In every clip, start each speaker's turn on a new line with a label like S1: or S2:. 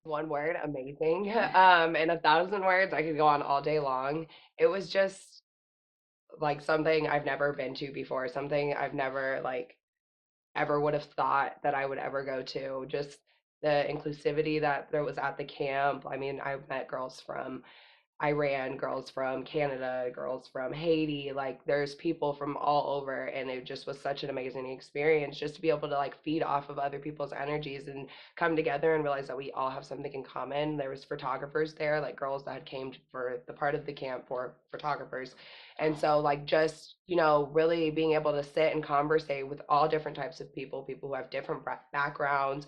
S1: One word, amazing. In 1,000 words, I could go on all day long. It was just like something I've never been to before, something I've never like ever would have thought that I would ever go to. Just the inclusivity that there was at the camp. I mean, I met girls from Iran, girls from Canada, girls from Haiti. Like there's people from all over, and it just was such an amazing experience just to be able to like feed off of other people's energies and come together and realize that we all have something in common. There was photographers there, like girls that came for the part of the camp for photographers. And so like just, really being able to sit and conversate with all different types of people, people who have different backgrounds,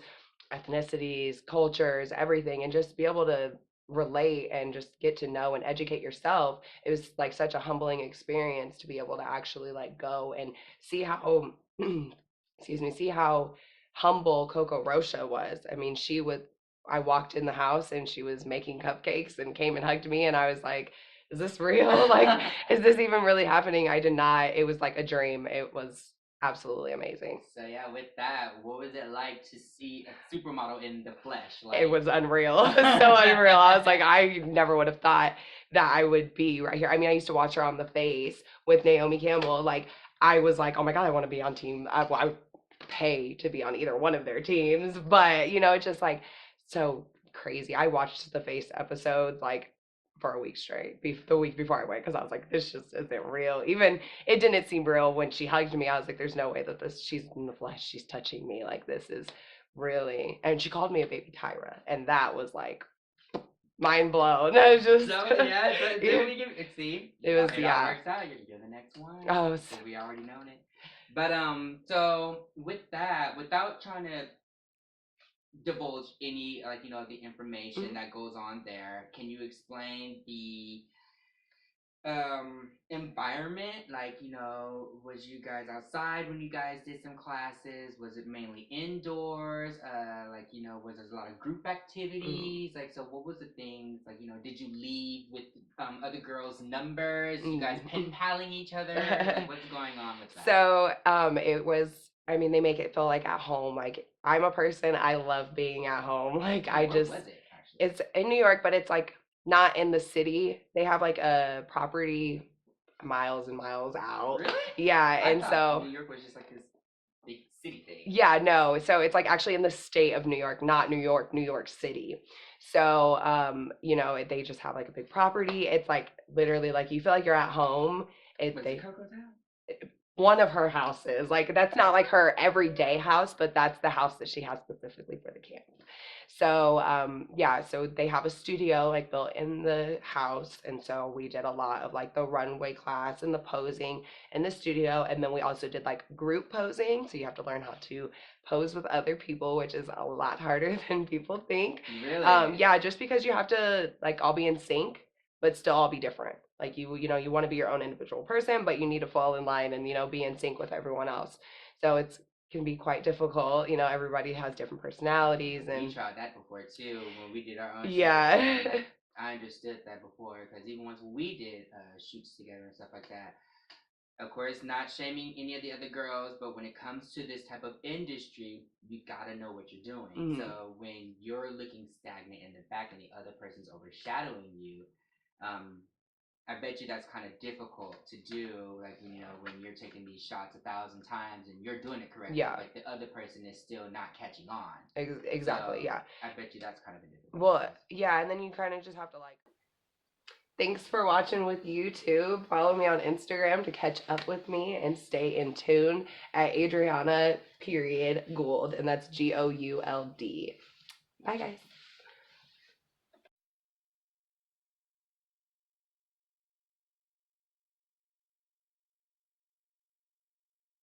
S1: ethnicities, cultures, everything, and just be able to relate and just get to know and educate yourself. It was like such a humbling experience to be able to actually like go and see how excuse me, see how humble Coco Rocha was. I mean, I walked in the house and she was making cupcakes and came and hugged me, and I was like, is this real? Like, is this even really happening? I did not. It was like a dream. It was absolutely amazing.
S2: So yeah, with that, what was it like to see a supermodel in the flesh?
S1: It was unreal. So unreal. I was like, I never would have thought that I would be right here. I mean, I used to watch her on The Face with Naomi Campbell. Like, I was like, oh my God, I want to be on team. I would pay to be on either one of their teams. But, it's just like so crazy. I watched The Face episodes like for a week straight, the week before I went, because I was like, this just isn't real. Even it didn't seem real when she hugged me. I was like, there's no way that she's in the flesh, she's touching me. Like, this is really. And she called me a baby Tyra, and that was like mind blown. I was just
S2: So yeah, so
S1: yeah.
S2: we give see
S1: It was
S2: it all works out. You're the next one.
S1: Oh,
S2: So we already known it. But so with that, without trying to divulge any like the information that goes on there, can you explain the environment, like was you guys outside when you guys did some classes? Was it mainly indoors? Like was there a lot of group activities? Like, so what was the things, like did you leave with other girls numbers? You guys pen paling each other? Like, what's going on with that?
S1: So it was, I mean, they make it feel like at home. Like, I'm a person, I love being at home. Like, I
S2: Where
S1: just
S2: was it actually?
S1: it's in New York, but it's like not in the city. They have like a property miles and miles out.
S2: Really?
S1: Yeah,
S2: I
S1: and
S2: thought
S1: so
S2: New York was just like this big city thing.
S1: yeah, no. So it's like actually in the state of New York, not New York, New York City. So they just have like a big property. It's like literally like you feel like you're at home.
S2: Was
S1: They
S2: it Coco's house?
S1: One of her houses. Like that's not like her everyday house, but that's the house that she has specifically for the camp. So yeah, so they have a studio like built in the house, and so we did a lot of like the runway class and the posing in the studio, and then we also did like group posing. So you have to learn how to pose with other people, which is a lot harder than people think.
S2: Really?
S1: Yeah, just because you have to like all be in sync but still all be different. Like you want to be your own individual person, but you need to fall in line and be in sync with everyone else. So it's can be quite difficult. Everybody has different personalities and
S2: we tried that before too when we did our own
S1: yeah.
S2: shows. I understood that before because even once we did shoots together and stuff like that. Of course, not shaming any of the other girls, but when it comes to this type of industry, you gotta know what you're doing. So when you're looking stagnant in the back and the other person's overshadowing you, um, I bet you that's kind of difficult to do. Like when you're taking these shots 1,000 times and you're doing it correctly,
S1: Yeah.
S2: but the other person is still not catching on.
S1: Exactly.
S2: So
S1: Yeah.
S2: I bet you that's kind of a difficult.
S1: Well, yeah, and then you kind of just have to like. Thanks for watching with YouTube. Follow me on Instagram to catch up with me and stay in tune at Adrianna Gould, and that's Gould. Bye, guys.